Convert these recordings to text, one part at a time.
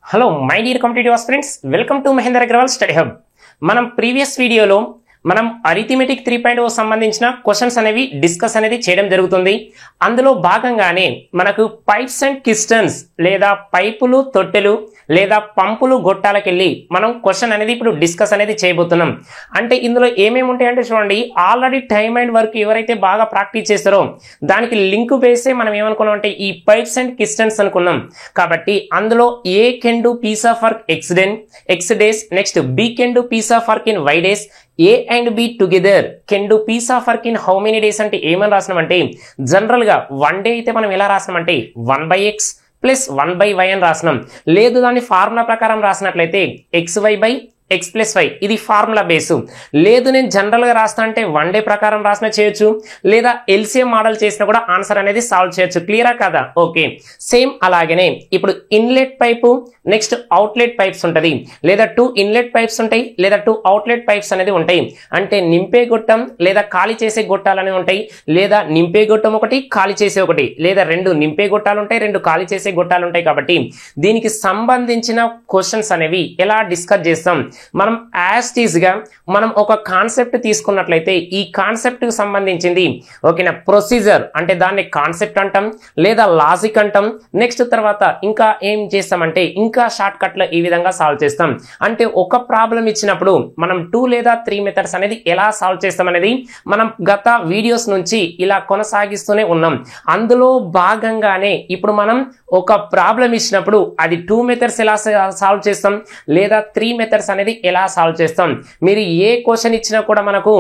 Hello, my dear competitive aspirants. Welcome to Mahendra Agrawal Study Hub. మనం previous వీడియోలో మనం arithmetic 3.0 సంబంధించిన questions అనేవి డిస్కస్ అనేది చేయడం జరుగుతుంది. అందులో భాగంగానే మనకు పైప్స్ అండ్ కిస్టన్స్ లేదా పైపులు తొట్టెలు లేదా పంపులు గొట్టాలకెళ్ళి మనం క్వశ్చన్ అనేది ఇప్పుడు డిస్కస్ అనేది చేయబోతున్నాం. అంటే ఇందులో ఏమేమి ఉంటాయంటే చూడండి, ఆల్రెడీ టైమ్ అండ్ వర్క్ ఎవరైతే బాగా ప్రాక్టీస్ చేస్తారో దానికి లింక్ వేసే మనం ఏమనుకున్నాం అంటే ఈ పైప్స్ అండ్ కిస్టన్స్ అనుకున్నాం. కాబట్టి అందులో A can do piece of work X days, next B can do piece of work in Y days, A and B together can do piece of work in how many days అంటే ఏమని రాసినామంటే general గా 1 day అయితే మనం ఎలా రాసినామంటే 1/x plus 1/y అని రాసినాం. లేదు దాన్ని formula ప్రకారం రాసినట్లయితే xy/x+y ఇది ఫార్ములా బేసు. లేదు నేను జనరల్ గా రాస్తా అంటే 1 డే ప్రకారం రాసినా చేయొచ్చు, లేదా ఎల్సిఎం మోడల్ చేసినా కూడా ఆన్సర్ అనేది సాల్వ్ చేయొచ్చు. క్లియరా కదా? ఓకే, సేమ్ అలాగనే ఇప్పుడు inlet pipe next outlet pipes ఉంటది, లేదా 2 ఇన్లెట్ పైప్స్ ఉంటాయి లేదా 2 అవుట్లెట్ పైప్స్ అనేది ఉంటాయి. అంటే నింపే గొట్టం లేదా ఖాళీ చేసే గొట్టాలనే ఉంటాయి, లేదా నింపే గొట్టం ఒకటి ఖాళీ చేసే ఒకటి, లేదా 2 నింపే గొట్టాలు ఉంటాయి 2 ఖాళీ చేసే గొట్టాలు ఉంటాయి. కాబట్టి దీనికి సంబంధించిన క్వశ్చన్స్ అనేవి ఎలా డిస్కస్ చేస్తాం, మనం యాజ్ టీజ్ గా మనం ఒక కాన్సెప్ట్ తీసుకున్నట్లయితే ఈ కాన్సెప్ట్ కి సంబంధించింది ఓకేనా ప్రొసీజర్ అంటే దాన్ని కాన్సెప్ట్ అంటాం లేదా లాజిక్ అంటాం. నెక్స్ట్ తర్వాత ఇంకా ఏం చేస్తామంటే ఇంకా షార్ట్ కట్ లో ఈ విధంగా సాల్వ్ చేస్తాం. అంటే ఒక ప్రాబ్లం ఇచ్చినప్పుడు మనం 2 లేదా 3 మెథడ్స్ అనేది ఎలా సాల్వ్ చేస్తాం అనేది మనం గత వీడియోస్ నుంచి ఇలా కొనసాగిస్తూనే ఉన్నాం. అందులో భాగంగానే ఇప్పుడు మనం ఒక ప్రాబ్లం ఇచ్చినప్పుడు అది 2 మెథడ్స్ ఎలా సాల్వ్ చేస్తాం లేదా 3 మెథడ్స్ అనేది ఎలా సాల్వ్ చేస్తాం. మీరు ఏ క్వశ్చన్ ఇచ్చినా కూడా మనకు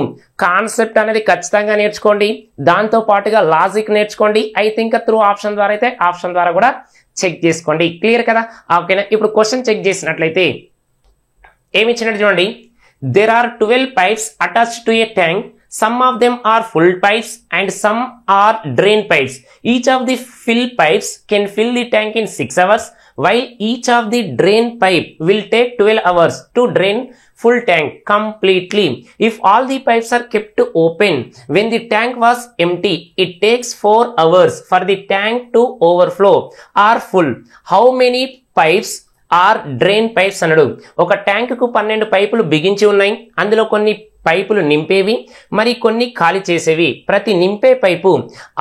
కాన్సెప్ట్ అనేది ఖచ్చితంగా నేర్చుకోండి, దాంతో పాటుగా లాజిక్ నేర్చుకోండి. అయితే ఇంకా త్రూ ఆప్షన్ ద్వారా అయితే ఆప్షన్ ద్వారా కూడా చెక్ చేసుకోండి. క్లియర్ కదా? ఓకేనా? ఇప్పుడు క్వశ్చన్ చెక్ చేసినట్లయితే ఏమి ఇచ్చినట్టు చూడండి, there are 12 pipes attached to a tank. Some of them are full pipes and some are drain pipes. Each of the fill pipes can fill the tank in 6 hours, while each of the drain pipe will take 12 hours to drain full tank completely. If all the pipes are kept open when the tank was empty, it takes 4 hours for the tank to overflow or full. How many pipes are drain pipes అన్నాడు. ఒక tank కు 12 పైపులు బిగించి ఉన్నాయి, అందులో కొన్ని పైపులు నింపేవి మరి కొన్ని ఖాళీ చేసేవి. ప్రతి నింపే పైపు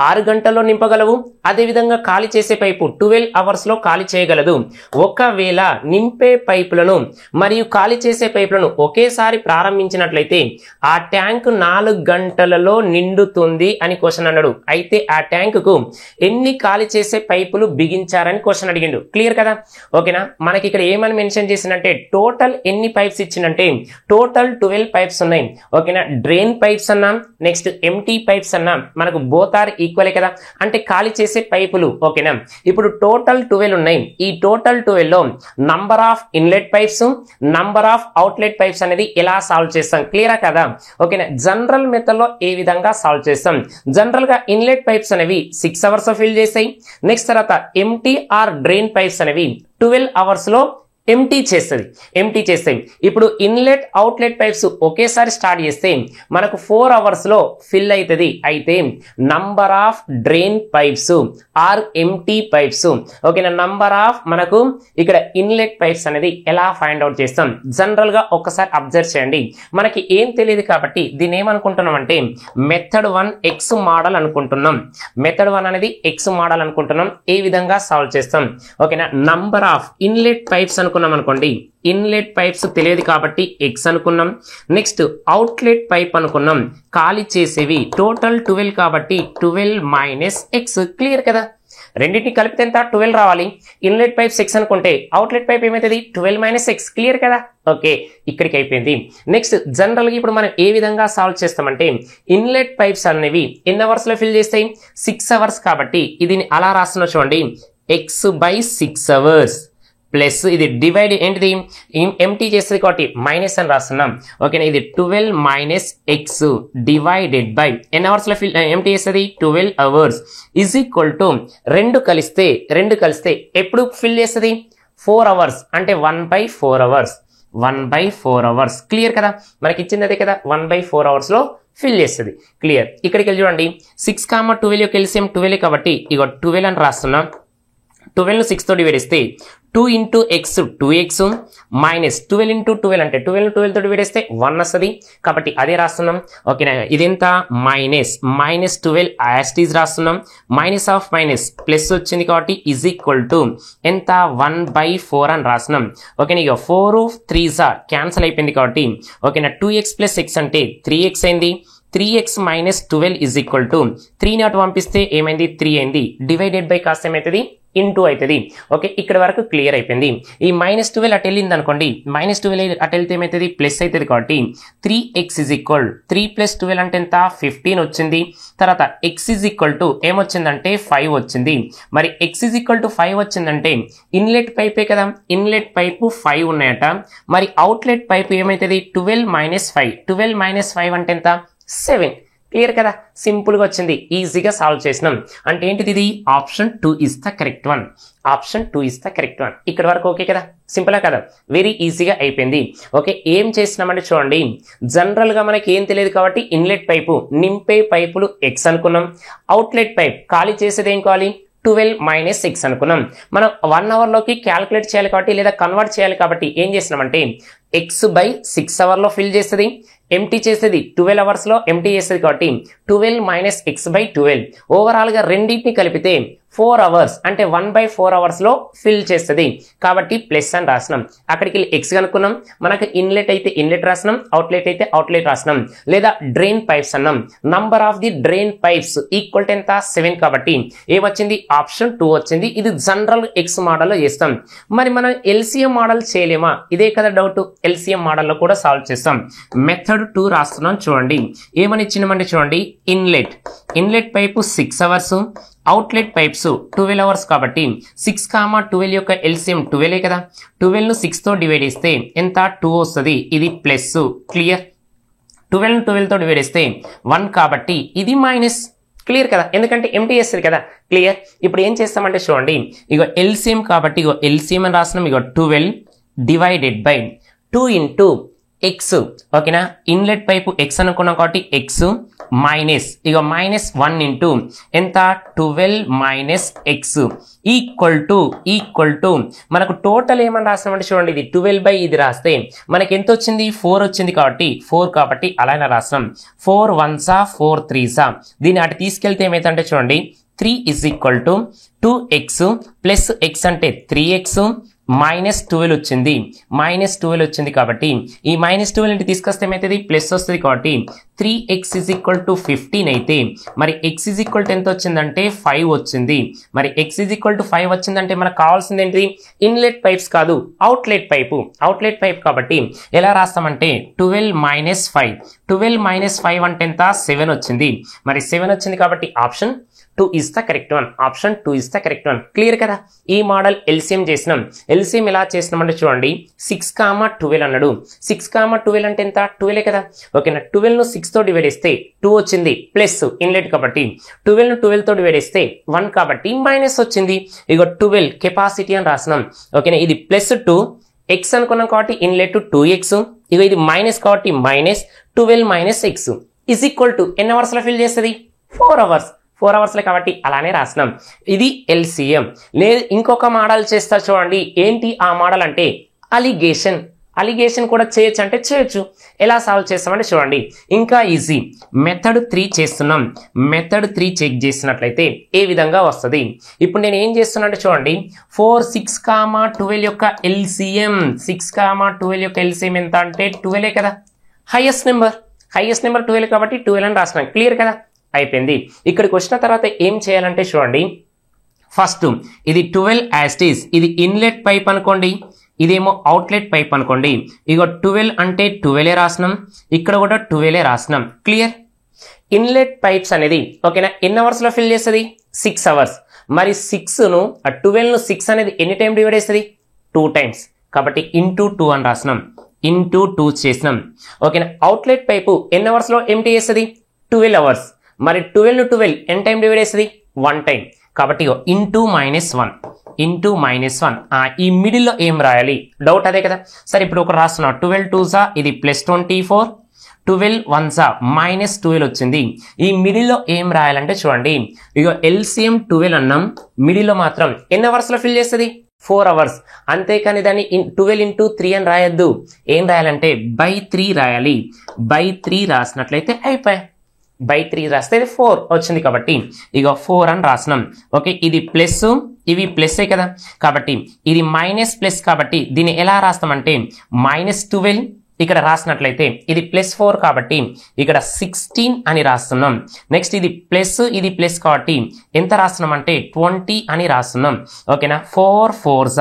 6 గంటల్లో నింపగలవు, అదేవిధంగా ఖాళీ చేసే పైపు 12 అవర్స్ లో ఖాళీ చేయగలదు. ఒకవేళ నింపే పైపులను మరియు ఖాళీ చేసే పైపులను ఒకేసారి ప్రారంభించినట్లయితే ఆ ట్యాంక్ 4 గంటలలో నిండుతుంది అని క్వశ్చన్ అన్నాడు. అయితే ఆ ట్యాంక్ కు ఎన్ని ఖాళీ చేసే పైపులు బిగించారని క్వశ్చన్ అడిగిండు. క్లియర్ కదా? ఓకేనా? మనకి ఇక్కడ ఏమని మెన్షన్ చేసిందంటే టోటల్ ఎన్ని పైప్స్ ఇచ్చిందంటే టోటల్ 12 పైప్స్ ఉన్నాయి. ఓకేనా? డ్రైన్ పైప్స్ అన్నాం, నెక్స్ట్ ఎంటీ పైప్స్ అన్నాం, మనకు బోత్ ఆర్ ఈక్వలే కదా, అంటే ఖాళీ చేసే పైపులు. ఓకేనా? ఇప్పుడు టోటల్ 12 ఉన్నాయి. ఈ టోటల్ 12 లో number of inlet pipes number of outlet pipes అనేది ఎలా సాల్వ్ చేస్తాం. క్లియరా కదా? ఓకేనా? జనరల్ మెథడ్ లో ఏ విధంగా సాల్వ్ చేస్తాం, జనరల్ గా ఇన్లెట్ పైప్స్ అనేవి 6 అవర్స్ లో ఫిల్ చేస్తాయి. నెక్స్ట్ తర్వాత ఎంటీ ఆర్ డ్రైన్ పైప్స్ అనేవి 12 అవర్స్ లో ఎంటీ చేస్తాయి. ఇప్పుడు ఇన్లెట్ అవుట్లెట్ పైప్స్ ఒకేసారి స్టార్ట్ చేస్తే మనకు 4 అవర్స్ లో ఫిల్ అవుతుంది. అయితే number of drain pipes are empty pipes ఓకేనా, నంబర్ ఆఫ్ మనకు ఇక్కడ ఇన్లెట్ పైప్స్ అనేది ఎలా ఫైండ్ అవుట్ చేస్తాం జనరల్ గా ఒక్కసారి అబ్జర్వ్ చేయండి. మనకి ఏం తెలియదు కాబట్టి దీన్ని ఏమనుకుంటున్నాం అంటే మెథడ్ 1 ఎక్స్ మోడల్ అనుకుంటున్నాం. మెథడ్ 1 అనేది ఎక్స్ మోడల్ అనుకుంటున్నాం. ఏ విధంగా సాల్వ్ చేస్తాం ఓకేనా. నంబర్ ఆఫ్ ఇన్లెట్ పైప్స్ అనుకున్నాం అనుకోండి, ఇన్లెట్ పైప్స్ తెలియదు కాబట్టి ఎక్స్ అనుకున్నాం. నెక్స్ట్ అవుట్లెట్ పైప్ అనుకున్నాం, ఖాళీ చేసేవి టోటల్ 12 కాబట్టి 12 మైనస్ ఎక్స్. క్లియర్ కదా? రెండింటిని కలిపితే ఎంత 12 రావాలి. ఇన్లెట్ పైప్ 6 అనుకుంటే అవుట్లెట్ పైప్ ఏమైతుంది 12 మైనస్ ఎక్స్. క్లియర్ కదా? ఓకే, ఇక్కడికి అయిపోయింది. నెక్స్ట్ జనరల్ గా ఇప్పుడు మనం ఏ విధంగా సాల్వ్ చేస్తామంటే ఇన్లెట్ పైప్స్ అనేవి ఎన్ని అవర్స్ లో ఫిల్ చేస్తాయి 6 అవర్స్ కాబట్టి ఇది అలా రాస్తున్నా చూడండి, x/6 అవర్స్ ప్లస్ ఇది డివైడ్ ఏంటిది ఎంటీ చేస్తుంది కాబట్టి మైనస్ అని రాస్తున్నాం. ఓకేనా? ఇది 12 మైనస్ ఎక్స్ డివైడెడ్ బై ఎన్ని అవర్స్ లో ఫిల్ ఎంటీ చేస్తుంది 12 అవర్స్ ఈజ్ ఈక్వల్ టు 2 కలిస్తే ఎప్పుడు ఫిల్ చేస్తుంది 4 అవర్స్ అంటే 1/4 అవర్స్ 1/4 అవర్స్. క్లియర్ కదా? మనకి ఇచ్చింది అదే కదా, 1/4 అవర్స్ లో ఫిల్ చేస్తుంది. క్లియర్? ఇక్కడికి వెళ్ళి చూడండి 6, 12 యొక్క ఎల్సిఎం 12 కాబట్టి ఇగో 12 అని రాస్తున్నాం. 12 6 తో డివైడ్ చేస్తే 2 into x 2x minus 12 into 12 అంటే 12 12 తో డివైడ్ చేస్తే 1 వస్తుంది కాబట్టి అదే రాస్తున్నాం ఓకేనా ఇది ఎంత మైనస్ 12 యాజ్ ఇట్ ఈజ్ రాస్తున్నాం మైనస్ ఆఫ్ మైనస్ ప్లస్ వచ్చింది కాబట్టి ఈజ్ ఈక్వల్ టు ఎంత 1/4 అని రాస్తున్నాం ఓకేనా ఇక 4 3 క్యాన్సిల్ అయిపోయింది కాబట్టి ఓకేనా 2x plus x అంటే 3x అయింది 3x minus 12 is equal to 3 not పంపిస్తే ఏమైంది 3 అయింది డివైడెడ్ బై కాస్త ఏమవుతుంది ఇంటూ అవుతుంది ఓకే ఇక్కడ వరకు క్లియర్ అయిపోయింది ఈ -12 అటు వెళ్ళింది అనుకోండి -12 అటు వెళ్తే ఏమవుతుంది ప్లస్ అవుతుంది కాబట్టి 3x is equal 3 plus 12 అంటే ఎంత 15 వచ్చింది తర్వాత x is equal to ఏమొచ్చిందంటే 5 వచ్చింది మరి x is equal to 5 వచ్చిందంటే ఇన్లెట్ పైపే కదా ఇన్లెట్ పైపు 5 ఉన్నాయట మరి అవుట్లెట్ పైపు ఏమవుతుంది 12 minus 5 12 minus 5 అంటే ఎంత 7 క్లియర్ కదా సింపుల్ గా వచ్చింది ఈజీగా సాల్వ్ చేసినాం అంటే ఏంటిది ఇది option 2 is the correct one option 2 is the correct one ఇక్కడ వరకు ఓకే కదా సింపుల్ కదా వెరీ ఈజీగా అయిపోయింది ఓకే ఏం చేసినామంటే చూడండి జనరల్ గా మనకి ఏం తెలియదు కాబట్టి ఇన్లెట్ పైపు నింపే పైపులు x అనుకున్నాం అవుట్లెట్ పైప్ ఖాళీ చేసేది ఏం కావాలి 12 minus 6 అనుకున్నాం మనం 1 అవర్ లోకి క్యాలిక్యులేట్ చేయాలి కాబట్టి లేదా కన్వర్ట్ చేయాలి కాబట్టి ఏం చేసినామంటే x/6 అవర్ లో ఫిల్ చేస్తుంది ఎంటీ చేసేది 12 అవర్స్ లో ఎంటీ చేసేది కాబట్టి 12 minus x/12 ఓవరాల్ గా రెండింటిని కలిపితే 4 అవర్స్ అంటే 1/4 అవర్స్ లో ఫిల్ చేస్తుంది కాబట్టి ప్లస్ అని రాసినాం అక్కడికి x కనుక్కున్నాం మనకు ఇన్లెట్ అయితే ఇన్లెట్ రాసినాం అవుట్లెట్ అయితే అవుట్లెట్ రాసినాం లేదా డ్రైన్ పైప్స్ అన్నాం number of the drain pipes equal to ఎంత 7 కాబట్టి ఏమొచ్చింది ఆప్షన్ 2 వచ్చింది ఇది జనరల్ x మోడల్ లో చేస్తాం మరి మనం LCM మోడల్ చేయలేమా ఇదే కదా డౌట్ LCM మోడల్ లో కూడా సాల్వ్ చేస్తాం మెథడ్ 2 రాస్తున్నాం చూడండి ఏమని ఇచ్చినామంటే చూడండి inlet pipe 6 hours outlet pipes 12 hours కాబట్టి 6, 12 యొక్క LCM 12 కదా 12 ను 6 తో డివైడ్ చేస్తే ఎంత 2 వస్తుంది ఇది ప్లస్ క్లియర్ 12 ను 12 తో డివైడ్ చేస్తే 1 కాబట్టి ఇది మైనస్ క్లియర్ కదా ఎందుకంటే ఎంటీ చేస్తుంది కదా క్లియర్ ఇప్పుడు ఏం చేస్తామంటే చూడండి ఇగో LCM కాబట్టి ఇగో LCM అని రాస్తున్నాం ఇగో 12 డివైడెడ్ బై 2 into x ఓకేనా ఇన్లెట్ పైపు x అనుకున్నాం కాబట్టి x మైనస్ ఇక -1 into ఎంత 12 minus x ఈక్వల్ టు మనకు టోటల్ ఏమని రాస్తామంటే చూడండి ఇది 12 బై ఇది రాస్తే మనకి ఎంత వచ్చింది 4 వచ్చింది కాబట్టి 4 కాబట్టి అలానే రాస్తాం 4 1s 4 3s దీన్ని అటు తీసుకెళ్తే ఏమైతుందంటే చూడండి 3 is equal to 2x plus x అంటే 3x -12 వచ్చింది కాబట్టి ఈ -12 ఇంటి తీసుకొస్తే ఏమైతుంది ప్లస్ వస్తుంది కాబట్టి 3x is equal to 15 అయితే మరి x is equal to ఎంత వచ్చిందంటే 5 వచ్చింది మరి x is equal to 5 వచ్చిందంటే మనకు కావాల్సింది ఏంటి ఇన్లెట్ పైప్స్ కాదు అవుట్లెట్ పైప్ కాబట్టి ఎలా రాస్తామంటే 12 minus 5 అంటే ఎంత 7 వచ్చింది మరి 7 వచ్చింది కాబట్టి option 2 is the correct one option 2 is the correct one clear కదా ఈ మోడల్ LCM చేసినాం LCM ఎలా చేసినామంటే చూడండి 6, 12 అన్నాడు 6, 12 అంటే ఎంత 12 కదా ఓకేనా 12 ను 6 తో డివైడ్ చేస్తే 2 వచ్చింది ప్లస్ ఇన్లెట్ కాబట్టి 12 ను 12 తో డివైడ్ చేస్తే 1 కాబట్టి మైనస్ వచ్చింది ఇగో 12 కెపాసిటీ అని రాసినాం ఓకేనా ఇది ప్లస్ 2 x అనుకున్నాం కాబట్టి ఇన్లెట్ 2x ఇగో ఇది మైనస్ కాబట్టి minus 12 minus x is equal to ఎన్ని అవర్స్ లో ఫిల్ చేస్తుంది 4 అవర్స్ లో కాబట్టి అలానే రాసినాం ఇది LCM లేదు ఇంకొక మోడల్ చేస్తా చూడండి ఏంటి ఆ మోడల్ అంటే అలిగేషన్ కూడా చేయొచ్చు అంటే చేయొచ్చు ఎలా సాల్వ్ చేస్తామంటే చూడండి ఇంకా ఈజీ మెథడ్ 3 చేస్తున్నాం మెథడ్ 3 చెక్ చేసినట్లయితే ఏ విధంగా వస్తుంది ఇప్పుడు నేను ఏం చేస్తున్నా అంటే చూడండి 4 6, 12 యొక్క LCM 6, 12 యొక్క LCM ఎంత అంటే 12 కదా హైయెస్ట్ నెంబర్ 12 కాబట్టి 12 అని రాసినాం క్లియర్ కదా అయిపోయింది ఇక్కడికి వచ్చిన తర్వాత ఏం చేయాలంటే చూడండి ఫస్ట్ ఇది 12 యాజ్ ఇట్ ఈస్ ఇది ఇన్లెట్ పైప్ అనుకోండి ఇదేమో అవుట్లెట్ పైప్ అనుకోండి ఇగో 12 అంటే 12 రాసినాం ఇక్కడ కూడా 12 రాసినాం క్లియర్ ఇన్లెట్ పైప్స్ అనేది ఓకేనా ఎన్ని అవర్స్ లో ఫిల్ చేస్తుంది 6 అవర్స్ మరి 6 ను 12 ను 6 అనేది ఎన్ని టైం డివైడ్ చేస్తుంది 2 టైమ్స్ కాబట్టి ఇంటూ 2 అని రాసినాం ఇంటూ 2 చేసినాం ఓకేనా అవుట్లెట్ పైపు ఎన్ని అవర్స్ లో ఎంటీ చేస్తుంది 12 అవర్స్ మరి 12 ను 12 ఎన్ని టైం డివైడ్ చేస్తుంది 1 టైం కాబట్టి ఇంటూ -1 ఈ మిడిల్ లో ఏం రాయాలి డౌట్ అదే కదా సరే ఇప్పుడు ఒక రాస్తున్నా 12 2s ఇది +24 12 1s -12 వచ్చింది. ఈ మిడిల్లో ఏం రాయాలంటే చూడండి, ఇక LCM 12 అన్నాం, మిడిల్లో మాత్రం ఎన్ని అవర్స్లో ఫిల్ చేస్తుంది 4 అవర్స్. అంతేకాని దాన్ని 12 into 3 అని రాయొద్దు. ఏం రాయాలంటే by 3 రాయాలి. by 3 రాసినట్లయితే అయిపోయాయి. by 3 రాస్తే ఇది 4 వచ్చింది కాబట్టి ఇక 4 అని రాసినాం. ఓకే, ఇది ప్లస్, ఇవి ప్లస్సే కదా, కాబట్టి ఇది మైనస్ ప్లస్, కాబట్టి దీన్ని ఎలా రాస్తామంటే -12 ఇక్కడ రాసినట్లయితే ఇది +4 కాబట్టి ఇక్కడ 16 అని రాస్తున్నాం. నెక్స్ట్ ఇది ప్లస్, ఇది ప్లస్ కాబట్టి ఎంత రాస్తున్నాం అంటే 20 అని రాస్తున్నాం. ఓకేనా, 4 4s,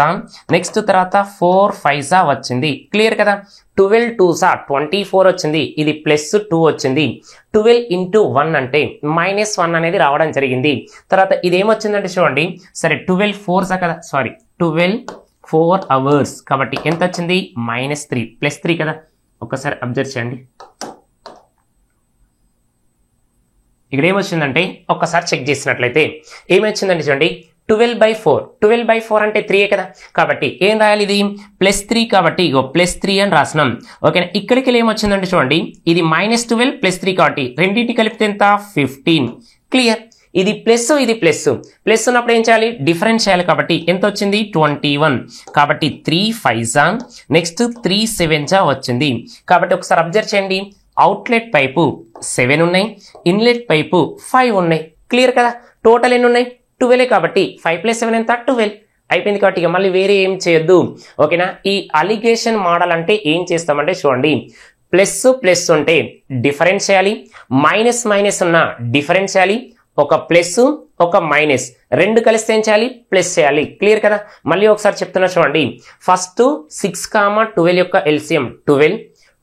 నెక్స్ట్ తర్వాత 4 5s వచ్చింది. క్లియర్ కదా. 12 2s 24 వచ్చింది. ఇది +2 వచ్చింది. 12 into 1 అంటే -1 అనేది రావడం జరిగింది. తర్వాత ఇది ఏమొచ్చిందంటే చూడండి, సరే 12 4s కదా, సారీ 12 4 hours కాబట్టి ఎంత వచ్చింది -3 +3 కదా. ఒకసారి అబ్జర్వ్ చేయండి, ఇక్కడ ఏమొచ్చిందంటే ఒక్కసారి చెక్ చేసినట్లయితే ఏమొచ్చిందంటే చూడండి 12/4, 12/4 అంటే 3 కదా, కాబట్టి ఏం రాయాలి, ఇది +3 కాబట్టి ఇగో +3 అని రాసినాం. ఓకేనా, ఇక్కడికి ఏమొచ్చిందంటే చూడండి ఇది -12 +3 కాబట్టి రెండింటి కలిపితే ఎంత 15. క్లియర్. ఇది ప్లస్, ఇది ప్లస్, ప్లస్ ఉన్నప్పుడు ఏం చేయాలి, డిఫరెన్స్ చేయాలి. కాబట్టి ఎంత వచ్చింది 21 కాబట్టి 3 5s, నెక్స్ట్ 3 7s వచ్చింది. కాబట్టి ఒకసారి అబ్జర్వ్ చేయండి, అవుట్లెట్ పైపు 7 ఉన్నాయి, ఇన్లెట్ పైపు 5 ఉన్నాయి. క్లియర్ కదా. టోటల్ ఎన్ని ఉన్నాయి 12 కాబట్టి 5 + 7 ఎంత 12 అయిపోయింది. కాబట్టి ఇక మళ్ళీ వేరే ఏం చేయొద్దు. ఓకేనా, ఈ అలిగేషన్ మోడల్ అంటే ఏం చేస్తామంటే చూడండి, ప్లస్ ప్లస్ ఉంటే డిఫరెన్స్ చేయాలి, మైనస్ మైనస్ ఉన్న డిఫరెన్స్ చేయాలి, ఒక ప్లస్ ఒక మైనస్ రెండు కలిస్తే ఏం చేయాలి ప్లస్ చేయాలి. క్లియర్ కదా. మళ్ళీ ఒకసారి చెప్తున్నా చూడండి, ఫస్ట్ 6, 12 యొక్క LCM 12,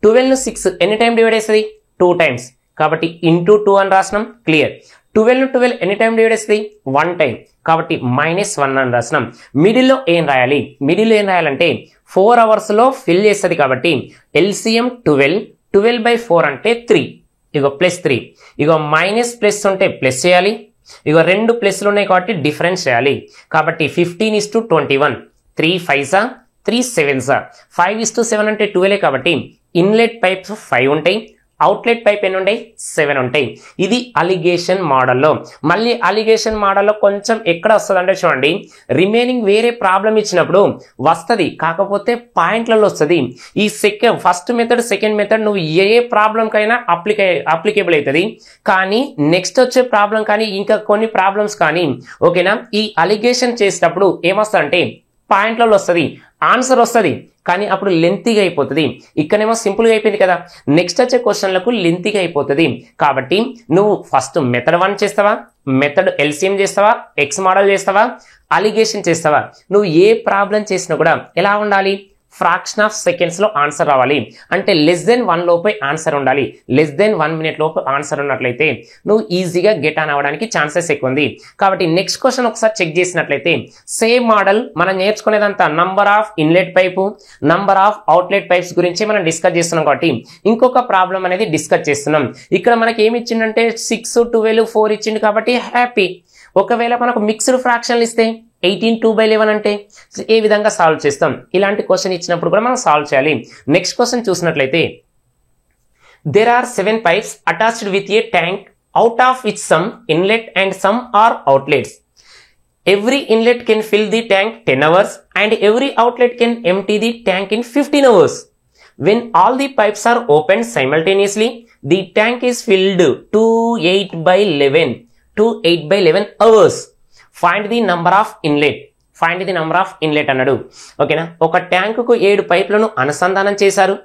12 ను 6 ఎన్ని టైం డివైడ్ చేస్తుంది 2 times కాబట్టి ఇంటూ 2 అని రాసినాం. క్లియర్. 12 ను 12 ఎన్ని టైం డివైడ్ చేస్తుంది 1 time కాబట్టి -1 అని రాసినాం. మిడిల్లో ఏం రాయాలి, మిడిల్లో ఏం రాయాలంటే 4 hours లో ఫిల్ చేస్తుంది కాబట్టి LCM 12, 12/4 అంటే 3, ఇగో +3, ఇగో మైనస్ ప్లస్ ఉంటే ప్లస్ చేయాలి, ఇగో రెండు ప్లస్లు ఉన్నాయి కాబట్టి డిఫరెన్స్ చేయాలి. కాబట్టి 15:21, 3 5s 3 7s, 5:7 అంటే 12 కాబట్టి ఇన్లెట్ పైప్స్ 5 ఉంటాయి, అవుట్లెట్ పైప్ ఎన్ని ఉంటాయి 7 ఉంటాయి. ఇది అలిగేషన్ మోడల్లో. మళ్ళీ అలిగేషన్ మోడల్లో కొంచెం ఎక్కడ వస్తుంది అంటే చూడండి, రిమైనింగ్ వేరే ప్రాబ్లం ఇచ్చినప్పుడు వస్తుంది, కాకపోతే పాయింట్లలో వస్తుంది. ఈ ఫస్ట్ మెథడ్ సెకండ్ మెథడ్ నువ్వు ఏ ప్రాబ్లంకైనా అప్లికేబుల్ అవుతుంది, కానీ నెక్స్ట్ వచ్చే ప్రాబ్లం కానీ ఇంకా కొన్ని ప్రాబ్లమ్స్ కానీ ఓకేనా, ఈ అలిగేషన్ చేసేటప్పుడు ఏమొస్తుందంటే పాయింట్లలో వస్తుంది, ఆన్సర్ వస్తుంది, కానీ అప్పుడు లెంతీగా అయిపోతుంది. ఇక్కడేమో సింపుల్గా అయిపోయింది కదా, నెక్స్ట్ వచ్చే క్వశ్చన్లకు లెంతీగా అయిపోతుంది. కాబట్టి నువ్వు ఫస్ట్ మెథడ్ 1 చేస్తావా, మెథడ్ LCM చేస్తావా, ఎక్స్ మోడల్ చేస్తావా, అలిగేషన్ చేస్తావా, నువ్వు ఏ ప్రాబ్లం చేసినా కూడా ఎలా ఉండాలి, ఫ్రాక్షన్ ఆఫ్ సెకండ్స్ లో ఆన్సర్ రావాలి. అంటే <1 లోపే ఆన్సర్ ఉండాలి. <1 minute లోపు ఆన్సర్ ఉన్నట్లయితే నువ్వు ఈజీగా గెట్ ఆన్ అవ్వడానికి ఛాన్సెస్ ఎక్కువ ఉంది. కాబట్టి నెక్స్ట్ క్వశ్చన్ ఒకసారి చెక్ చేసినట్లయితే సేమ్ మోడల్ మనం నేర్చుకునేదంతా number of inlet pipe, number of outlet pipes గురించి మనం డిస్కస్ చేస్తున్నాం. కాబట్టి ఇంకొక ప్రాబ్లం అనేది డిస్కస్ చేస్తున్నాం. ఇక్కడ మనకి ఏమి ఇచ్చిందంటే 6 12 4 ఇచ్చింది కాబట్టి హ్యాపీ. ఒకవేళ మనకు మిక్స్డ్ ఫ్రాక్షన్లు ఇస్తే 18 2/11 అంటే ఏ విధంగా సాల్వ్ చేస్తాం, ఇలాంటి క్వశ్చన్ ఇచ్చినప్పుడు కూడా మనం సాల్వ్ చేయాలి. నెక్స్ట్ క్వశ్చన్ చూసినట్లయితే, there are 7 pipes attached with a tank out of which some inlet and some are outlets. Every inlet can fill the tank 10 hours and every outlet can empty the tank in 15 hours. When all the pipes are opened simultaneously, the tank is filled to 8/11 hours. Find the number of inlet. Find the number of inlet అన్నాడు. ఓకేనా, ఒక ట్యాంకుకు 7 పైపులను అనుసంధానం చేశారు.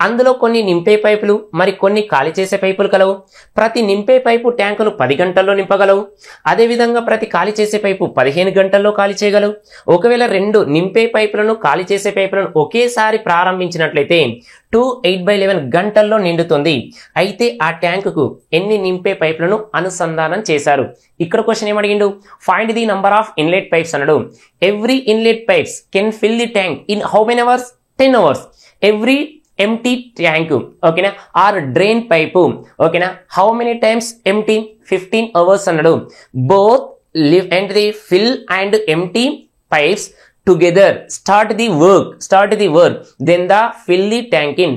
అందులో కొన్ని నింపే పైపులు మరి కొన్ని ఖాళీ చేసే పైపులు కలవు. ప్రతి నింపే పైపు ట్యాంకును 10 గంటల్లో నింపగలవు. అదేవిధంగా ప్రతి ఖాళీ చేసే పైపు 15 గంటల్లో ఖాళీ చేయగలవు. ఒకవేళ 2 నింపే పైపులను ఖాళీ చేసే పైపులను ఒకేసారి ప్రారంభించినట్లయితే 8/11 గంటల్లో నిండుతుంది. అయితే ఆ ట్యాంకుకు ఎన్ని నింపే పైపులను అనుసంధానం చేశారు. ఇక్కడ క్వశ్చన్ ఏమడిగిండు, find the number of inlet pipes అన్నాడు. Every inlet pipes can fill the tank in how many hours 10 hours. Every empty tank ఓకేనా ఆర్ డ్రైన్ పైపు ఓకేనా how many times empty 15 hours అన్నాడు. Both live and the fill and empty pipes together start the work then the fill the tank in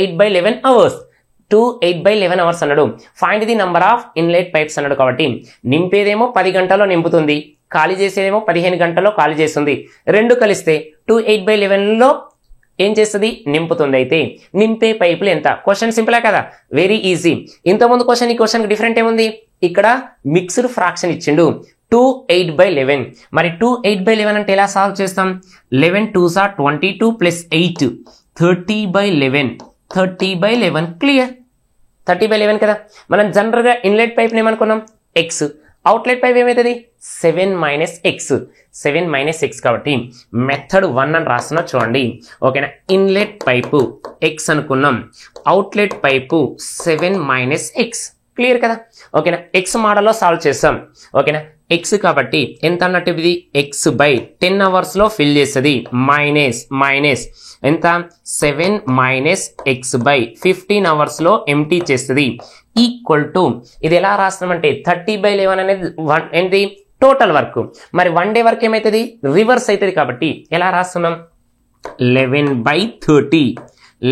8/11 hours. 2 8/11 hours అన్నాడు. Find the number of inlet pipes అన్నాడు. కాబట్టి నింపేదేమో 10 గంటల్లో నింపుతుంది, ఖాళీ చేసేదేమో 15 గంటల్లో ఖాళీ చేస్తుంది. రెండు కలిస్తే 2 8/11లో ఏం చేస్తుంది, నింపుతుంది. అయితే నింపే పైపులు ఎంత? క్వశ్చన్ సింపులే కదా, వెరీ ఈజీ. ఇంతకుముందు క్వశ్చన్ ఈ క్వశ్చన్ డిఫరెంట్ ఏముంది, ఇక్కడ మిక్స్డ్ ఫ్రాక్షన్ ఇచ్చిండు 2 8/11. మరి 2 8/11 అంటే ఎలా సాల్వ్ చేస్తాం? 11 2s are 22 plus 8 30/11. 30/11 క్లియర్. 30/11 కదా. మనం జనరల్ గా ఇన్లెట్ పైప్ ఏమనుకున్నాం, ఎక్స్. అవుట్లెట్ పైప్ ఏమవుతుంది, 7 - x. 7 - x కాబట్టి మెథడ్ 1 అని రాస్తున్నా చూడండి. ఓకేనా, ఇన్లెట్ పైపు x అనుకున్నాం, అవుట్లెట్ పైపు 7 - x. క్లియర్ కదా. ఓకేనా, ఎక్స్ మోడల్లో సాల్వ్ చేస్తాం. ఓకేనా, ఎక్స్ కాబట్టి ఎంత అన్నట్టు, ఇది x/10 అవర్స్ లో ఫిల్ చేస్తుంది. మైనస్ ఎంత, 7 - x/15 అవర్స్ లో ఎంటీ చేస్తుంది. ఈక్వల్ టు ఇది ఎలా రాస్తామంటే 30/11 అనేది ఏంటి, టోటల్ వర్క్. మరి 1 డే వర్క్ ఏమవుతుంది, రివర్స్ అవుతుంది. కాబట్టి ఎలా రాస్తున్నాం, 11/30.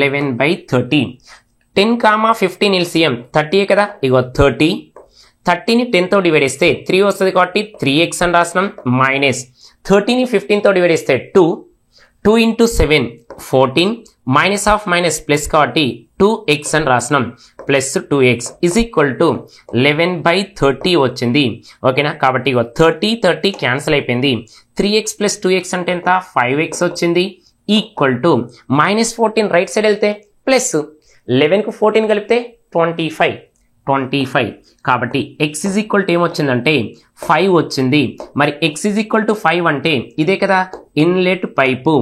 11/30. 10, 15 LCM 30 కదా. ఇగో 30ని 10తో డివైడ్ చేస్తే 3 వస్తుంది కాబట్టి 3x అని రాసినాం. మైనస్ 30ని 15తో డివైడ్ చేస్తే 2 × 7 14. మైనస్ ఆఫ్ మైనస్ ప్లస్ కాబట్టి 2x అని రాసినాం. Plus 2x is equal to 11/30 వచ్చింది. ఓకేనా, కాబట్టి ఇగో 30 క్యాన్సిల్ అయిపోయింది. 3x + 2x అంటే ఎంత, 5x వచ్చింది. ఈక్వల్ టు -14 రైట్ సైడ్ వెళ్తే ప్లస్ 11కు 14 కలిపితే 25. కాబట్టి x ఈజ్ ఈక్వల్ టు ఏమొచ్చిందంటే 5 వచ్చింది. మరి x ఈజ్ ఈక్వల్ టు 5 అంటే ఇదే కదా inlet pipe.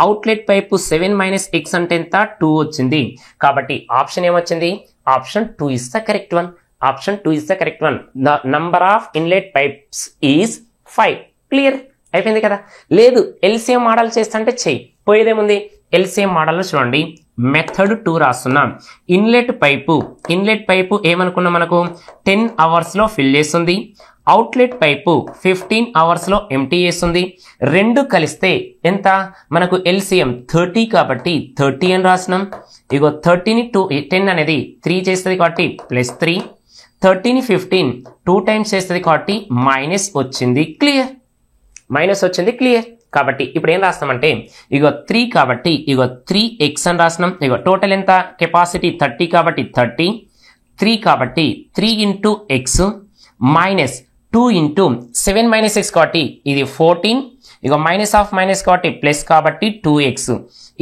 Outlet pipe 7 - x అంటే ఎంత, 2 వచ్చింది. కాబట్టి ఆప్షన్ ఏమొచ్చింది, option 2 is the correct one. Option 2 is the correct one. The number of inlet pipes is 5. Clear అయిపోయింది కదా. లేదు ఎల్సిఎం మోడల్ చేస్తుంటే చెయ్యి, పోయేదేముంది. ఎల్సిఎం మోడల్లో చూడండి, మెథడ్ 2 రాస్తున్నాం. ఇన్లెట్ పైపు ఏమనుకున్నాం, మనకు 10 అవర్స్ లో ఫిల్ చేస్తుంది. అవుట్లెట్ పైపు 15 అవర్స్ లో ఎంటీ చేస్తుంది. రెండు కలిస్తే ఎంత మనకు, ఎల్సిఎం 30 కాబట్టి 30 అని రాసినాం. ఇగో 30ని 10 అనేది 3 చేస్తుంది కాబట్టి ప్లస్ 3. 30ని 15 2 టైమ్స్ చేస్తుంది కాబట్టి మైనస్ వచ్చింది. క్లియర్, మైనస్ వచ్చింది. క్లియర్. కాబట్టి ఇప్పుడు ఏం రాస్తామంటే ఇగో 3 కాబట్టి ఇగో 3x అని రాసినాం. ఇగో టోటల్ ఎంత, కెపాసిటీ 30 కాబట్టి 30. 3 కాబట్టి 3 × x మైనస్ 2 × 7 - x కాబట్టి ఇది 14. ఇగో మైనస్ ఆఫ్ మైనస్ కాబట్టి ప్లస్ కాబట్టి 2x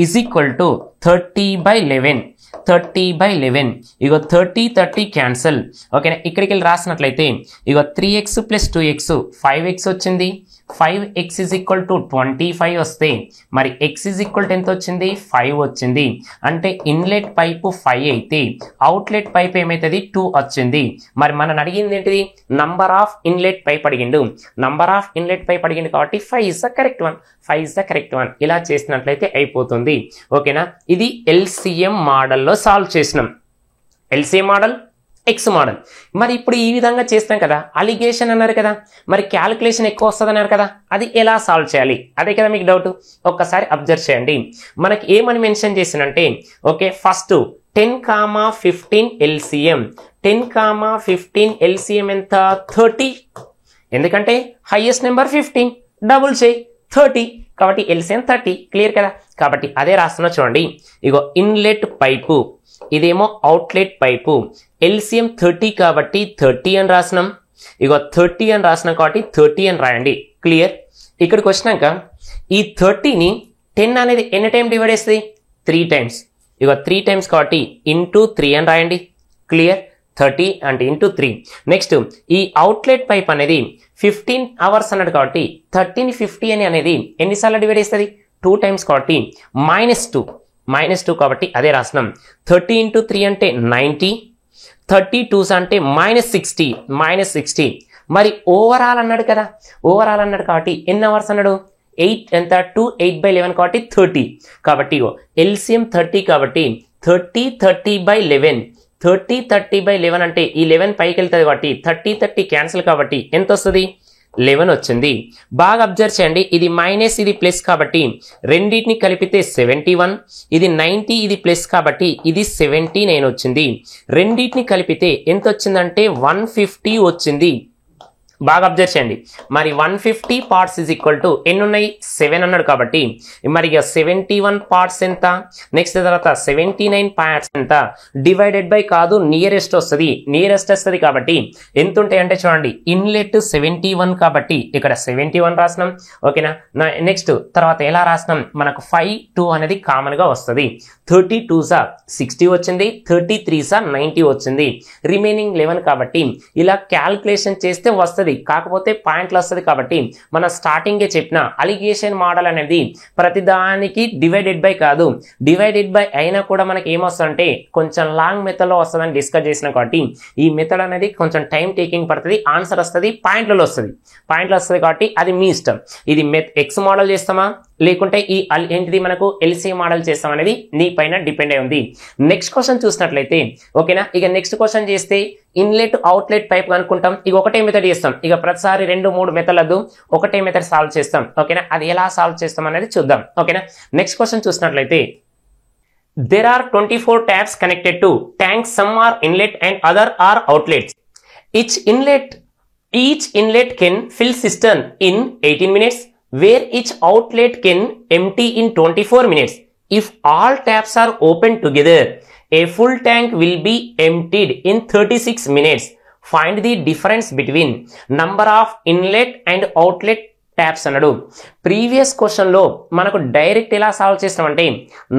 is equal to 30/11. 30/11. Ego 30 cancel. ఓకేనా, ఇక్కడికి వెళ్ళి రాసినట్లయితే ఇగో 3x + 2x 5x వచ్చింది. 5x ఈజ్ ఈక్వల్ టు 25 వస్తే మరి x ఈజ్ ఈక్వల్ టు ఎంత వచ్చింది, 5 వచ్చింది. అంటే ఇన్లెట్ పైపు 5 అయితే అవుట్లెట్ పైప్ ఏమైతుంది, 2 వచ్చింది. మరి మనం అడిగింది ఏంటిది, నంబర్ ఆఫ్ ఇన్లెట్ పైప్ అడిగిండు. నంబర్ ఆఫ్ ఇన్లెట్ పైప్ అడిగిండు కాబట్టి 5 is the correct one. 5 is the correct one. ఇలా చేసినట్లయితే అయిపోతుంది. ఓకేనా, ఇది ఎల్సిఎం మోడల్లో సాల్వ్ చేసినాం. LCM model, X model. మరి ఇప్పుడు ఈ విధంగా చేస్తాం కదా, అలిగేషన్ అన్నారు కదా, మరి క్యాలిక్యులేషన్ ఎక్కువ వస్తుంది అన్నారు కదా, అది ఎలా సాల్వ్ చేయాలి, అదే కదా మీకు డౌట్. ఒక్కసారి అబ్జర్వ్ చేయండి. మనకి ఏమని mention చేసినంటే, okay first 10, 15 LCM. 10, 15 LCM ఎంత, 30. ఎందుకంటే హైయెస్ట్ నెంబర్ 15, డబుల్ చేయి 30 కాబట్టి LCM 30. క్లియర్ కదా. కాబట్టి అదే రాస్తున్నా చూడండి. ఇగో ఇన్లెట్ పైపు, ఇదేమో అవుట్లెట్ పైపు. LCM 30 కాబట్టి 30 అని రాసినాం. ఇగో 30 అని రాసినాం కాబట్టి 30 అని రాయండి. క్లియర్. ఇక్కడికి వచ్చినాక ఈ 30ని 10 అనేది ఎన్ని టైం డివైడ్ చేస్తుంది, 3 టైమ్స్. ఇగో 3 టైమ్స్ కాబట్టి ఇంటూ 3 అని రాయండి. క్లియర్. 30 అంటే ఇంటూ 3. నెక్స్ట్ ఈ అవుట్లెట్ పైప్ అనేది 15 అవర్స్ అన్నాడు కాబట్టి 30ని 50 అని అనేది ఎన్నిసార్లు డివైడ్ చేస్తుంది, 2 టైమ్స్ కాబట్టి -2 కాబట్టి అదే రాసినాం. 30 × 3 అంటే 90. 32s అంటే -60. మరి ఓవరాల్ అన్నాడు కదా, ఓవరాల్ అన్నాడు కాబట్టి ఎన్ని అవర్స్ అన్నాడు, 8 ఎంత, 2 8/11 కాబట్టి 30. కాబట్టి LCM 30 కాబట్టి 30/11. 30/11 అంటే ఈ 11 పైకి వెళ్తుంది కాబట్టి 30 క్యాన్సిల్ కాబట్టి ఎంత వస్తుంది, 11 వచ్చింది. బాగా అబ్జర్వ్ చేయండి, ఇది మైనస్ ఇది ప్లస్ కాబట్టి రెండింటిని కలిపితే 71, ఇది 90 ఇది ప్లస్ కాబట్టి ఇది 79 వచ్చింది. రెండింటిని కలిపితే ఎంత వచ్చిందంటే 150 వచ్చింది. బాగా అబ్జర్వ్ చేయండి, మరి 150 పార్ట్స్ ఈజ్ ఈక్వల్ టు ఎన్ని ఉన్నాయి 7 అన్నాడు కాబట్టి మరి ఇక 71 పార్ట్స్ ఎంత, నెక్స్ట్ తర్వాత 79 పార్ట్స్ ఎంత, డివైడెడ్ బై కాదు నియరెస్ట్ వస్తుంది కాబట్టి ఎంత ఉంటాయి అంటే చూడండి, ఇన్లెట్ 71 కాబట్టి ఇక్కడ 71 రాసినాం. ఓకేనా, నెక్స్ట్ తర్వాత ఎలా రాసినాం, మనకు 5 2 అనేది కామన్ గా వస్తుంది. 32 60 వచ్చింది, 33 90 వచ్చింది, రిమైనింగ్ 11 కాబట్టి ఇలా క్యాల్కులేషన్ చేస్తే వస్తుంది, కాకపోతే పాయింట్లు వస్తుంది. కాబట్టి మన స్టార్టింగ్ చెప్పిన అలిగేషన్ మోడల్ అనేది ప్రతిదానికి డివైడెడ్ బై కాదు, డివైడెడ్ బై అయినా కూడా మనకి ఏమొస్తుందంటే కొంచెం లాంగ్ మెథడ్ లో వస్తుందని డిస్కస్ చేసిన కాబట్టి ఈ మెథడ్ అనేది కొంచెం టైం టేకింగ్ పడుతుంది, ఆన్సర్ వస్తుంది పాయింట్లలో వస్తుంది కాబట్టి అది మీ ఇష్టం. ఇది ఎక్స్ మోడల్ చేస్తామా లేకుంటే ఈ ఏంటిది మనకు ఎల్సీ మోడల్ చేస్తాం అనేది నీ పైన డిపెండ్ అయి ఉంది. నెక్స్ట్ క్వశ్చన్ చూసినట్లయితే ఓకేనా, ఇక నెక్స్ట్ క్వశ్చన్ చేస్తే ఇన్లెట్ అవుట్లెట్ పైప్ కనుక్కుంటాం. ఇక ఒకటే మెథడ్ చేస్తాం, ఇక ప్రతిసారి 2-3 మెథడ్లు ఒకటే మెథడ్ సాల్వ్ చేస్తాం. ఓకేనా, అది ఎలా సాల్వ్ చేస్తాం అనేది చూద్దాం. ఓకేనా, నెక్స్ట్ క్వశ్చన్ చూసినట్లయితే there are 24 taps connected to tanks, some are inlet and other are outlets. Each inlet can fill cistern in 18 minutes where each outlet can empty in 24 minutes. If all taps are open together, a full tank will be emptied in 36 minutes. Find the difference between number of inlet and outlet taps అన్నాడు. Previous question లో మనకు direct ఎలా solve చేస్తామంటే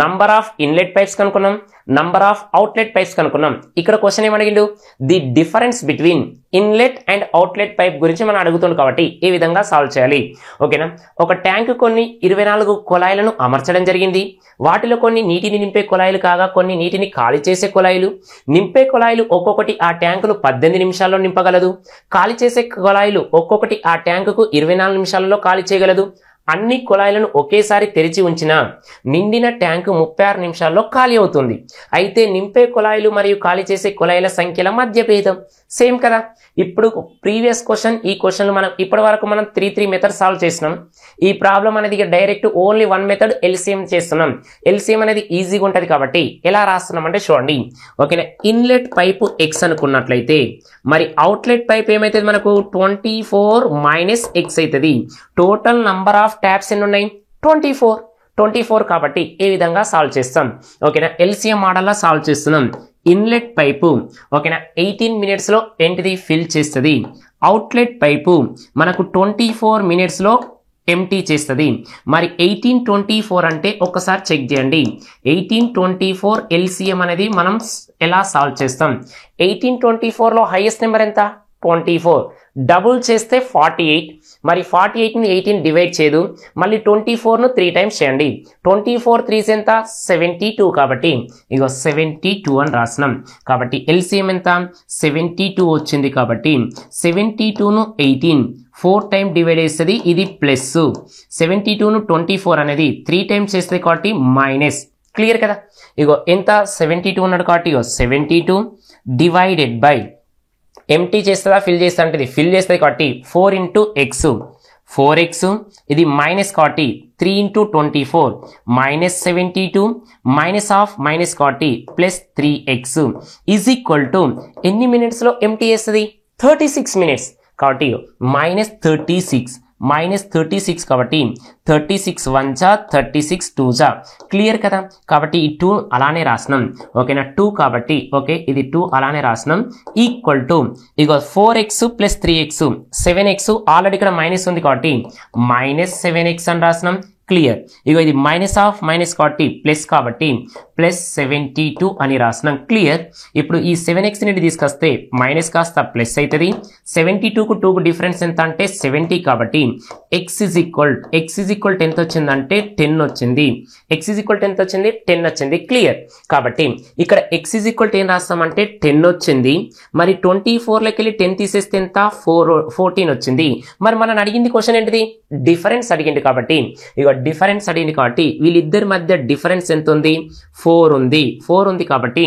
number of inlet pipes కనుక్కున్నాం, number of outlet pipes కనుక్కున్నాం. ఇక్కడ question ఏమడిగిండు, the difference between inlet and outlet pipe గురించి మనం అడుగుతుంది కాబట్టి ఈ విధంగా సాల్వ్ చేయాలి. ఓకేనా, ఒక ట్యాంక్ కొన్ని 24 కుళాయిలను అమర్చడం జరిగింది. వాటిలో కొన్ని నీటిని నింపే కుళాయిలు కాగా కొన్ని నీటిని ఖాళీ చేసే కుళాయిలు. నింపే కుళాయిలు ఒక్కొక్కటి ఆ ట్యాంకును 18 నిమిషాల్లో నింపగలదు. ఖాళీ చేసే కుళాయిలు ఒక్కొక్కటి ఆ ట్యాంకుకు 24 నిమిషాలలో ఖాళీ చేయగలదు. అన్ని కుళాయిలను ఒకేసారి తెరిచి ఉంచిన నిండిన ట్యాంకు 36 నిమిషాల్లో ఖాళీ అవుతుంది. అయితే నింపే కుళాయిలు మరియు ఖాళీ చేసే కుళాయిల సంఖ్యల మధ్య భేదం సేమ్ కదా. ఇప్పుడు ప్రీవియస్ క్వశ్చన్ ఈ క్వశ్చన్ మనం ఇప్పటి వరకు మనం 3 మెథడ్ సాల్వ్ చేసినాం. ఈ ప్రాబ్లం అనేది డైరెక్ట్ ఓన్లీ 1 మెథడ్ ఎల్సిఎం చేస్తున్నాం. ఎల్సిఎం అనేది ఈజీగా ఉంటుంది కాబట్టి ఎలా రాస్తున్నాం అంటే చూడండి. ఓకేనా, ఇన్లెట్ పైపు ఎక్స్ అనుకున్నట్లయితే మరి అవుట్లెట్ పైప్ ఏమైతుంది మనకు 24 మైనస్ ఎక్స్ అవుతుంది. టోటల్ నంబర్ ఆఫ్ ట్యాప్స్ ఎన్ని ఉన్నాయి 24 కాబట్టి ఏ విధంగా సాల్వ్ చేస్తాం. ఓకేనా, ఎల్సిఎం మోడల్ లా సాల్వ్ చేస్తున్నాం. ఇన్లెట్ పైపు ఓకేనా 18 మినిట్స్ లో ఏంటిది ఫిల్ చేస్తుంది. అవుట్లెట్ పైపు మనకు 24 మినిట్స్ లో ఎంటీ చేస్తుంది. మరి 1824 అంటే ఒకసారి చెక్ చేయండి. 1824 ఎల్సిఎం అనేది మనం ఎలా సాల్వ్ చేస్తాం. 1824 లో హైయెస్ట్ నెంబర్ ఎంత 24, డబుల్ చేస్తే 48. మరి 48ని 18 డివైడ్ చేయదు, మళ్ళీ 24ను 3 టైమ్స్ చేయండి. 24 3 ఎంత 72 కాబట్టి ఇగో 72 అని రాసినాం. కాబట్టి ఎల్సిఎం ఎంత 72 వచ్చింది. కాబట్టి 72ను 18 4 టైమ్ డివైడ్ చేస్తుంది, ఇది ప్లస్. 72ను 24 అనేది 3 టైమ్స్ చేస్తుంది కాబట్టి మైనస్. క్లియర్ కదా. ఇగో ఎంత 72 ఉన్నాడు కాబట్టి ఇగో 72 డివైడెడ్ బై ఎంటీ చేస్తుందా ఫిల్ చేస్తా అంటే ఫిల్ చేస్తుంది కాబట్టి 4 ఇంటూ ఎక్స్ 4x, ఇది మైనస్ కాబట్టి 3 into 24 minus 72 minus of minus కాబట్టి plus 3x is equal to ఎన్ని మినిట్స్ లో ఎంటీ చేస్తుంది 36 మినిట్స్ కాబట్టి మైనస్ 36 కాబట్టి 36 1 జా 36 2 జా. క్లియర్ కదా. కాబట్టి ఈ 2 అలానే రాసినాం. ఓకేనా, 2 కాబట్టి ఓకే ఇది 2 అలానే రాసినాం. ఈక్వల్ టు ఇగో 4x plus 3x 7x already ఇక్కడ మైనస్ ఉంది కాబట్టి మైనస్ 7x అని రాసినాం. క్లియర్. ఇగో ఇది మైనస్ ఆఫ్ మైనస్ కాబట్టి ప్లస్ 72 అని రాసినాం. క్లియర్. ఇప్పుడు ఈ 7x ని తీసుకొస్తే మైనస్ కాస్త ప్లస్ అవుతుంది. 72కు 2కు డిఫరెన్స్ ఎంత అంటే 70 కాబట్టి x ఈజ్ ఈక్వల్ ఎంత వచ్చిందంటే 10 వచ్చింది. x ఈజ్ ఈక్వల్ ఎంత వచ్చింది 10 వచ్చింది. క్లియర్. కాబట్టి ఇక్కడ x ఈజ్ ఈక్వల్ ఏం రాస్తామంటే 10 వచ్చింది. మరి 24లోకి వెళ్ళి 10 తీసేస్తే ఎంత 14 వచ్చింది. మరి మనం అడిగింది క్వశ్చన్ ఏంటిది డిఫరెన్స్ అడిగింది కాబట్టి ఇక డిఫరెన్స్ అడిగింది కాబట్టి వీళ్ళిద్దరి మధ్య డిఫరెన్స్ ఎంత ఉంది 4 ఉంది. 4 ఉంది కాబట్టి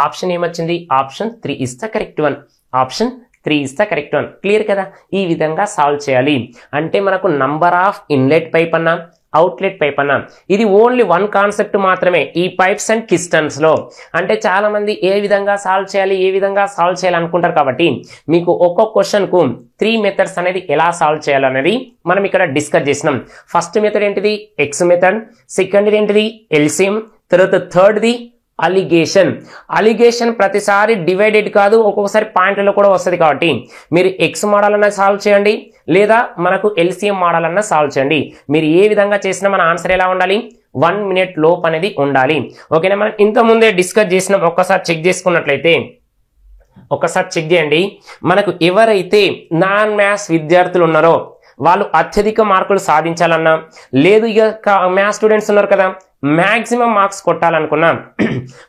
ఆప్షన్ ఏమొచ్చింది option 3 is the correct one. Option 3 is the correct one. Clear కదా? ఈ విధంగా సాల్వ్ చేయాలి. అంటే మనకు నంబర్ ఆఫ్ ఇన్లెట్ పైప్ అన్నా అవుట్లెట్ పైప్ అన్నా ఇది ఓన్లీ వన్ కాన్సెప్ట్ మాత్రమే ఈ పైప్స్ అండ్ కిస్టన్స్ లో. అంటే చాలా మంది ఏ విధంగా సాల్వ్ చేయాలి అనుకుంటారు. కాబట్టి మీకు ఒక్కొక్క క్వశ్చన్ కు 3 మెథడ్స్ అనేది ఎలా సాల్వ్ చేయాలనేది మనం ఇక్కడ డిస్కస్ చేసినాం. ఫస్ట్ మెథడ్ ఏంటిది? X method. సెకండ్ ఏంటిది? ఎల్సిఎం. తర్వాత థర్డ్ది అలిగేషన్ ప్రతిసారి డివైడెడ్ కాదు, ఒక్కొక్కసారి పాయింట్లలో కూడా వస్తుంది. కాబట్టి మీరు ఎక్స్ మోడల్ అన్న సాల్వ్ చేయండి, లేదా మనకు ఎల్సిఎం మోడల్ అన్న సాల్వ్ చేయండి. మీరు ఏ విధంగా చేసినా మన ఆన్సర్ ఎలా ఉండాలి? 1 minute లోపు అనేది ఉండాలి. ఓకేనా? మనం ఇంతకుముందే డిస్కస్ చేసినాం. ఒక్కసారి చెక్ చేసుకున్నట్లయితే ఒక్కసారి చెక్ చేయండి. మనకు ఎవరైతే నాన్ మ్యాథ్స్ విద్యార్థులు ఉన్నారో వాళ్ళు అత్యధిక మార్కులు సాధించాలన్నా, లేదు ఇక మ్యాథ్స్ స్టూడెంట్స్ ఉన్నారు కదా, మ్యాక్సిమం మార్క్స్ కొట్టాలనుకున్నా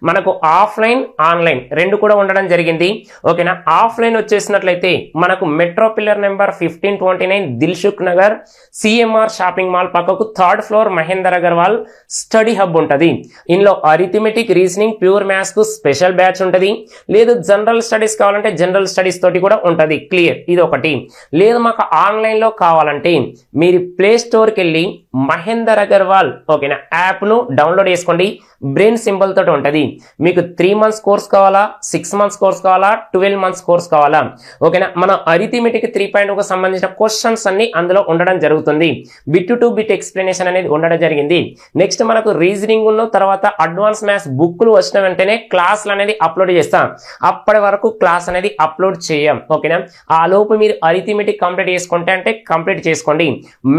మనకు ఆఫ్లైన్ ఆన్లైన్ రెండు కూడా ఉండడం జరిగింది. ఓకేనా? ఆఫ్లైన్ వచ్చేసినట్లయితే మనకు metro pillar number 1529 Dilsukh Nagar CMR shopping mall పక్కకు 3rd floor Mahender Agarwal study hub ఉంటుంది. ఇందులో అరిథమెటిక్, రీజనింగ్, ప్యూర్ మ్యాథ్స్ కు స్పెషల్ బ్యాచ్ ఉంటుంది. లేదు జనరల్ స్టడీస్ కావాలంటే జనరల్ స్టడీస్ తోటి కూడా ఉంటుంది. క్లియర్? ఇది ఒకటి. లేదు మాకు ఆన్లైన్ లో కావాలంటే మీరు ప్లే స్టోర్కి వెళ్ళి మహేందర్ అగర్వాల్ ఓకేనా యాప్ ను డౌన్లోడ్ చేసుకోండి. బ్రెయిన్ సింబల్ తోటి ఉంటుంది. మీకు 3 months కోర్స్ కావాలా, 6 months కోర్స్ కావాలా, 12 months కోర్స్ కావాలా? ఓకేనా? మన అరిథమెటిక్ 3.0 సంబంధించిన క్వశ్చన్స్ అన్ని అందులో ఉండడం జరుగుతుంది. బిట్ టు బిట్ ఎక్స్ప్లెనేషన్ అనేది ఉండడం జరిగింది. నెక్స్ట్ మనకు రీజనింగ్ ఉన్న తర్వాత అడ్వాన్స్ మ్యాథ్స్ బుక్లు వచ్చిన వెంటనే క్లాసులు అనేది అప్లోడ్ చేస్తాం. అప్పటి వరకు క్లాస్ అనేది అప్లోడ్ చేయం. ఓకేనా? ఆ లోపు మీరు అరిథమెటిక్ కంప్లీట్ చేసుకుంటే అంటే కంప్లీట్ చేసుకోండి.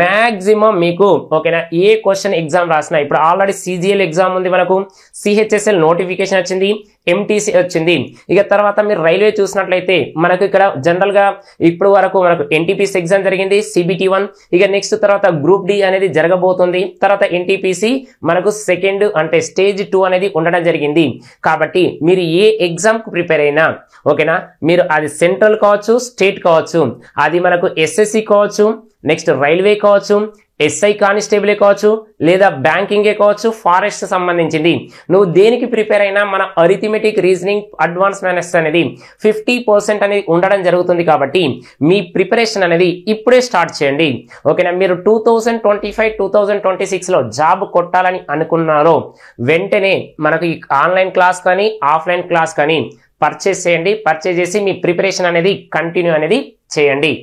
మ్యాక్సిమం మీకు ఓకేనా ఏ క్వశ్చన్ ఎగ్జామ్ రాసినా, ఇప్పుడు ఆల్రెడీ సిజిఎల్ ఎగ్జామ్ ఉంది, మనకు సిహెచ్ఎస్ఎల్ నోటిఫికేషన్ వచ్చింది, ఎంటీసీ వచ్చింది. ఇక తర్వాత మీరు రైల్వే చూసినట్లయితే మనకు ఇక్కడ జనరల్ గా ఇప్పుడు వరకు మనకు ఎన్టీపీసీ ఎగ్జామ్ జరిగింది, సిబిటి 1. ఇక నెక్స్ట్ తర్వాత గ్రూప్ డి అనేది జరగబోతుంది. తర్వాత ఎన్టీపీసీ మనకు సెకండ్ అంటే స్టేజ్ 2 అనేది ఉండడం జరిగింది. కాబట్టి మీరు ఏ ఎగ్జామ్ కు ప్రిపేర్ అయినా ఓకేనా, మీరు అది సెంట్రల్ కావచ్చు, స్టేట్ కావచ్చు, అది మనకు ఎస్ఎస్సి కావచ్చు, నెక్స్ట్ రైల్వే కావచ్చు, ఎస్ఐ కానిస్టేబుల్ కావచ్చు, లేదా బ్యాంకింగే కావచ్చు, ఫారెస్ట్ సంబంధించింది, నువ్వు దేనికి ప్రిపేర్ అయినా మన అరిథమెటిక్, రీజనింగ్, అడ్వాన్స్ మ్యాథ్స్ అనేది 50% అనేది ఉండడం జరుగుతుంది. కాబట్టి మీ ప్రిపరేషన్ అనేది ఇప్పుడే స్టార్ట్ చేయండి. ఓకేనా? మీరు 2025-2026 లో జాబ్ కొట్టాలని అనుకున్నారో వెంటనే మనకు ఈ ఆన్లైన్ క్లాస్ కానీ ఆఫ్లైన్ క్లాస్ కానీ పర్చేస్ చేయండి. పర్చేస్ చేసి మీ ప్రిపరేషన్ అనేది కంటిన్యూ అనేది చేయండి.